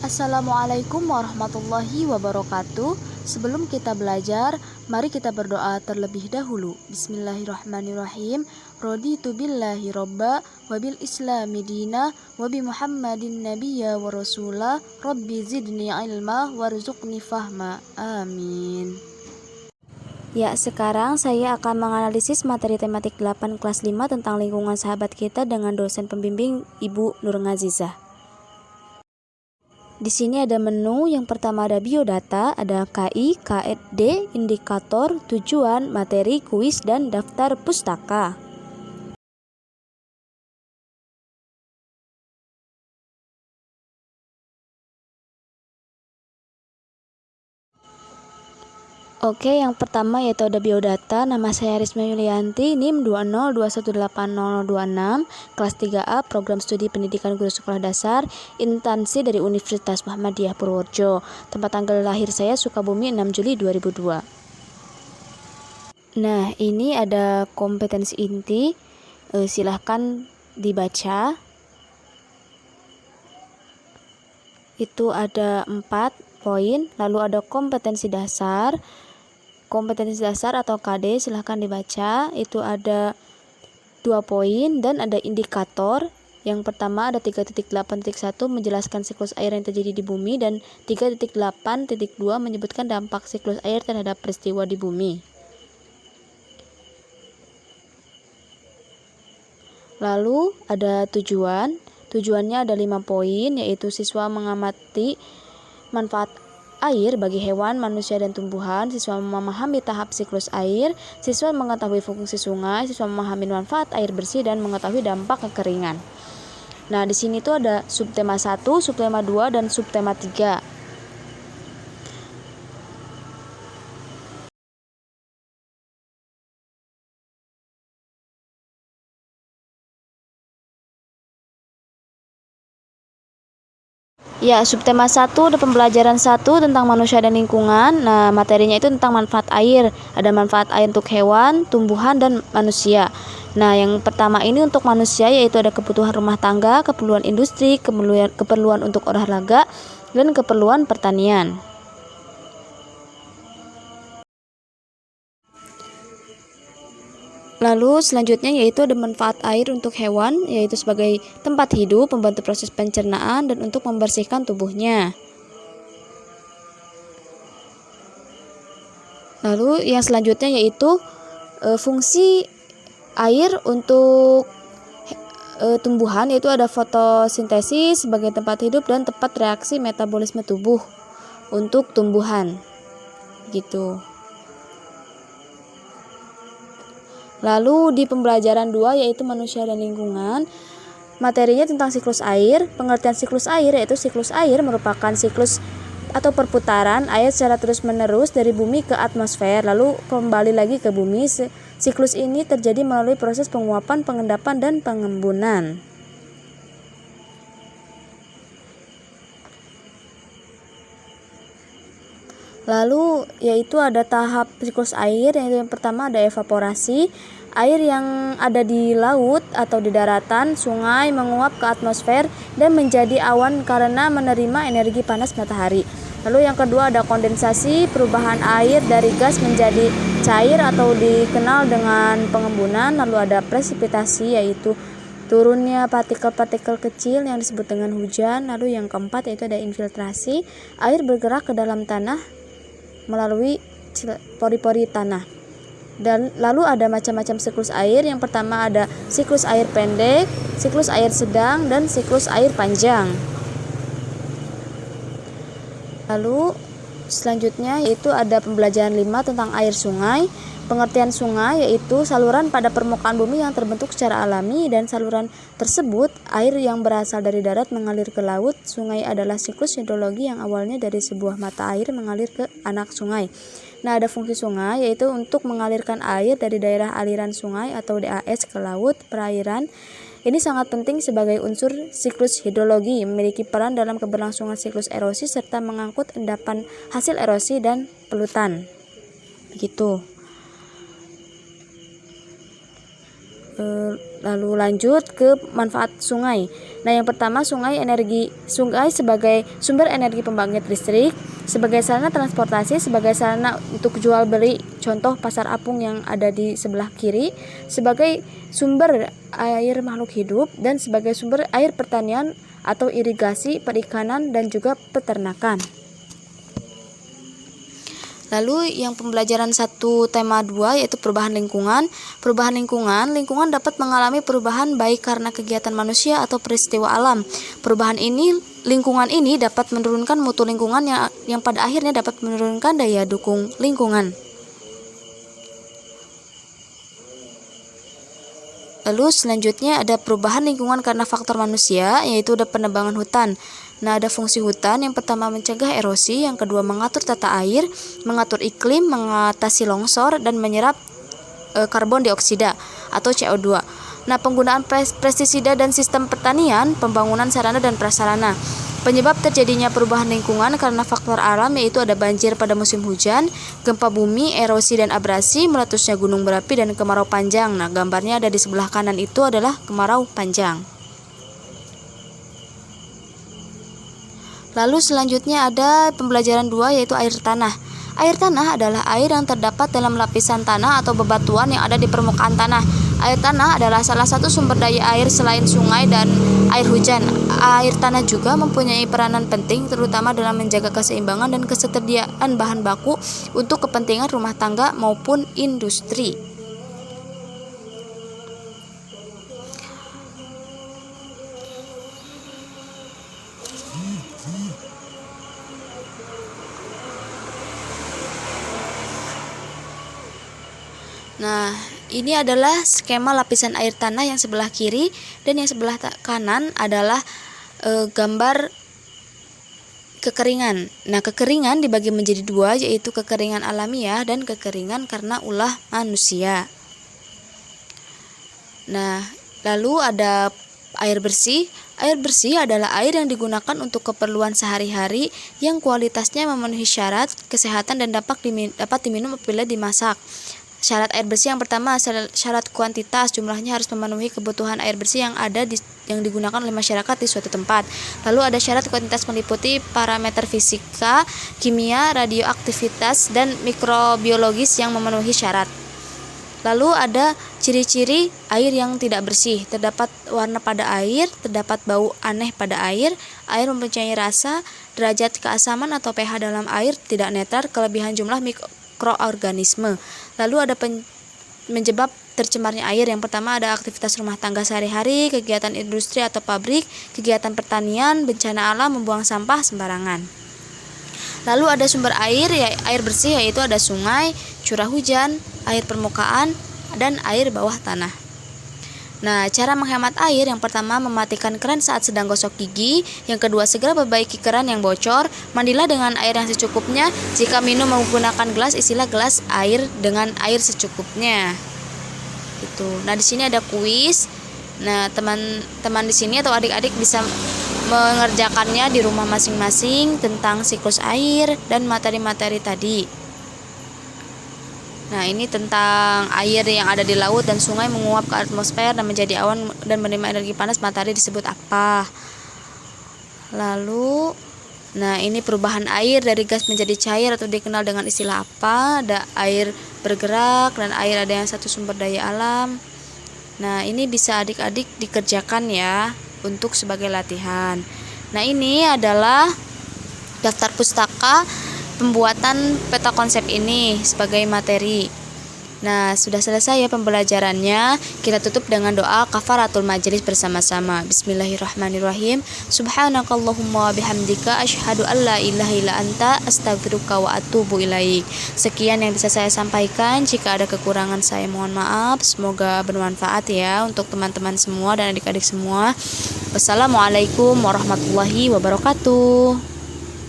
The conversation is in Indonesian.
Assalamualaikum warahmatullahi wabarakatuh. Sebelum kita belajar, mari kita berdoa terlebih dahulu. Bismillahirrahmanirrahim. Raditu billahi robba, wabil islami dina, wabi muhammadin nabiyya wa rasula, rabbi zidni ilma, warzuqni fahma. Amin. Ya, sekarang saya akan menganalisis materi tematik 8 kelas 5 tentang lingkungan sahabat kita dengan dosen pembimbing Ibu Nur Ngazizah. Di sini ada menu. Yang pertama ada biodata, ada KI, KED, indikator, tujuan, materi, kuis, dan daftar pustaka. Oke, yang pertama yaitu ada biodata. Nama saya Risma Yulianti, NIM 202180026, kelas 3A, Program Studi Pendidikan Guru Sekolah Dasar, instansi dari Universitas Muhammadiyah Purworejo. Tempat tanggal lahir saya Sukabumi 6 Juli 2002. Nah, ini ada kompetensi inti. Silahkan dibaca. Itu ada 4 poin. Lalu ada kompetensi dasar. Kompetensi dasar atau KD silahkan dibaca. Itu ada 2 poin dan ada indikator. Yang pertama ada 3.8.1 menjelaskan siklus air yang terjadi di bumi, dan 3.8.2 menyebutkan dampak siklus air terhadap peristiwa di bumi. Lalu ada tujuan. Tujuannya ada 5 poin, yaitu siswa mengamati manfaat air bagi hewan, manusia, dan tumbuhan. Siswa memahami tahap siklus air. Siswa mengetahui fungsi sungai. Siswa memahami manfaat air bersih dan mengetahui dampak kekeringan. Nah, di sini tuh ada subtema 1, subtema 2, dan subtema 3. Ya, subtema 1 ada pembelajaran 1 tentang manusia dan lingkungan. Nah, materinya itu tentang manfaat air. Ada manfaat air untuk hewan, tumbuhan, dan manusia. Nah, yang pertama ini untuk manusia, yaitu ada kebutuhan rumah tangga, keperluan industri, keperluan untuk olahraga, dan keperluan pertanian. Lalu selanjutnya yaitu ada manfaat air untuk hewan, yaitu sebagai tempat hidup, membantu proses pencernaan, dan untuk membersihkan tubuhnya. Lalu yang selanjutnya yaitu fungsi air untuk tumbuhan, yaitu ada fotosintesis sebagai tempat hidup dan tempat reaksi metabolisme tubuh untuk tumbuhan. Gitu. Lalu di pembelajaran 2 yaitu manusia dan lingkungan, materinya tentang siklus air. Pengertian siklus air yaitu siklus air merupakan siklus atau perputaran air secara terus-menerus dari bumi ke atmosfer lalu kembali lagi ke bumi. Siklus ini terjadi melalui proses penguapan, pengendapan, dan pengembunan. Lalu yaitu ada tahap siklus air, yaitu yang pertama ada evaporasi. Air yang ada di laut atau di daratan, sungai menguap ke atmosfer dan menjadi awan karena menerima energi panas matahari. Lalu yang kedua ada kondensasi, perubahan air dari gas menjadi cair atau dikenal dengan pengembunan. Lalu ada presipitasi, yaitu turunnya partikel-partikel kecil yang disebut dengan hujan. Lalu yang keempat yaitu ada infiltrasi, air bergerak ke dalam tanah melalui pori-pori tanah. Dan lalu ada macam-macam siklus air. Yang pertama ada siklus air pendek, siklus air sedang, dan siklus air panjang. Lalu selanjutnya yaitu ada pembelajaran 5 tentang air sungai. Pengertian sungai yaitu saluran pada permukaan bumi yang terbentuk secara alami, dan saluran tersebut air yang berasal dari darat mengalir ke laut. Sungai adalah siklus hidrologi yang awalnya dari sebuah mata air mengalir ke anak sungai. Nah, ada fungsi sungai yaitu untuk mengalirkan air dari daerah aliran sungai atau DAS ke laut perairan. Ini sangat penting sebagai unsur siklus hidrologi, memiliki peran dalam keberlangsungan siklus erosi serta mengangkut endapan hasil erosi dan pelutan. Begitu. Lalu lanjut ke manfaat sungai. Nah, yang pertama sungai sebagai sumber energi pembangkit listrik, sebagai sarana transportasi, sebagai sarana untuk jual beli, contoh pasar apung yang ada di sebelah kiri, sebagai sumber air makhluk hidup, dan sebagai sumber air pertanian atau irigasi, perikanan, dan juga peternakan. Lalu yang pembelajaran 1 tema 2 yaitu perubahan lingkungan. Perubahan lingkungan dapat mengalami perubahan baik karena kegiatan manusia atau peristiwa alam. Lingkungan ini dapat menurunkan mutu lingkungan yang pada akhirnya dapat menurunkan daya dukung lingkungan. Lalu selanjutnya ada perubahan lingkungan karena faktor manusia, yaitu ada penebangan hutan. Nah, ada fungsi hutan, yang pertama mencegah erosi, yang kedua mengatur tata air, mengatur iklim, mengatasi longsor, dan menyerap karbon dioksida atau CO2. Nah, penggunaan pestisida dan sistem pertanian, pembangunan sarana dan prasarana. Penyebab terjadinya perubahan lingkungan karena faktor alam, yaitu ada banjir pada musim hujan, gempa bumi, erosi dan abrasi, meletusnya gunung berapi, dan kemarau panjang. Nah, gambarnya ada di sebelah kanan itu adalah kemarau panjang. Lalu selanjutnya ada pembelajaran 2 yaitu air tanah. Air tanah adalah air yang terdapat dalam lapisan tanah atau bebatuan yang ada di permukaan tanah. Air tanah adalah salah satu sumber daya air selain sungai dan air hujan. Air tanah juga mempunyai peranan penting terutama dalam menjaga keseimbangan dan ketersediaan bahan baku untuk kepentingan rumah tangga maupun industri. Nah, ini adalah skema lapisan air tanah yang sebelah kiri, dan yang sebelah kanan adalah gambar kekeringan. Nah, kekeringan dibagi menjadi 2, yaitu kekeringan alamiah dan kekeringan karena ulah manusia. Nah, lalu ada air bersih. Air bersih adalah air yang digunakan untuk keperluan sehari-hari yang kualitasnya memenuhi syarat kesehatan dan dapat diminum apabila dimasak. Syarat air bersih yang pertama, syarat kuantitas, jumlahnya harus memenuhi kebutuhan air bersih yang digunakan oleh masyarakat di suatu tempat. Lalu ada syarat kuantitas meliputi parameter fisika, kimia, radioaktivitas, dan mikrobiologis yang memenuhi syarat. Lalu ada ciri-ciri air yang tidak bersih. Terdapat warna pada air, terdapat bau aneh pada air mempunyai rasa, derajat keasaman atau pH dalam air tidak netral, kelebihan jumlah mikroorganisme. Lalu ada penyebab tercemarnya air. Yang pertama ada aktivitas rumah tangga sehari-hari, kegiatan industri atau pabrik, kegiatan pertanian, bencana alam, membuang sampah sembarangan. Lalu ada sumber air bersih, yaitu ada sungai, curah hujan, air permukaan, dan air bawah tanah. Nah, cara menghemat air, yang pertama mematikan keran saat sedang gosok gigi, yang kedua segera perbaiki keran yang bocor, mandilah dengan air yang secukupnya, jika minum menggunakan gelas, isilah gelas air dengan air secukupnya. Itu. Nah, di sini ada kuis. Nah, teman-teman di sini atau adik-adik bisa mengerjakannya di rumah masing-masing tentang siklus air dan materi-materi tadi. Nah, ini tentang air yang ada di laut dan sungai menguap ke atmosfer dan menjadi awan dan menerima energi panas matahari disebut apa? Lalu, nah ini perubahan air dari gas menjadi cair atau dikenal dengan istilah apa? Ada air bergerak dan air ada yang satu sumber daya alam. Nah, ini bisa adik-adik dikerjakan ya untuk sebagai latihan. Nah, ini adalah daftar pustaka pembuatan peta konsep ini sebagai materi. Nah, sudah selesai ya pembelajarannya. Kita tutup dengan doa kafaratul majelis bersama-sama. Bismillahirrahmanirrahim. Subhanakallahumma bihamdika asyhadu an la ilaha illa anta astaghfiruka wa atubu ilaik. Sekian yang bisa saya sampaikan. Jika ada kekurangan saya mohon maaf. Semoga bermanfaat ya untuk teman-teman semua dan adik-adik semua. Wassalamualaikum warahmatullahi wabarakatuh.